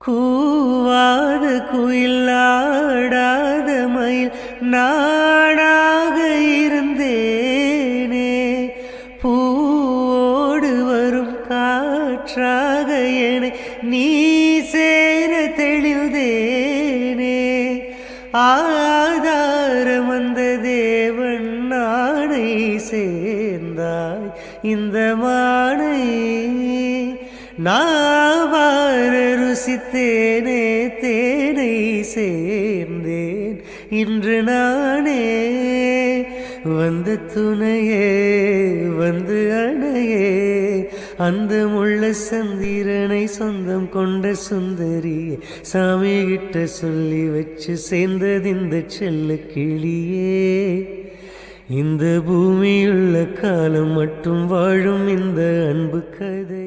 கூவாத குயில் ஆடாத மயில் நானாக இருந்தேனே, பூவோடு வரும் காற்றாக என்னை நீ சேர தெளிந்தேனே. ஆதாரம் வந்த தேவன் நானை சேர்ந்தாய் இந்த மானை, நாவார ருசித்தேனே தேனை சேர்ந்தேன் இன்று நானே. வந்த துணையே வந்து அணையே, அந்த முள்ள சந்திரனை சொந்தம் கொண்ட சுந்தரியே, சாமி கிட்ட சொல்லி வச்சு சேர்ந்தது இந்த செல்ல கிளியே. இந்த பூமியுள்ள காலம் மட்டும் வாழும் இந்த அன்பு கதை.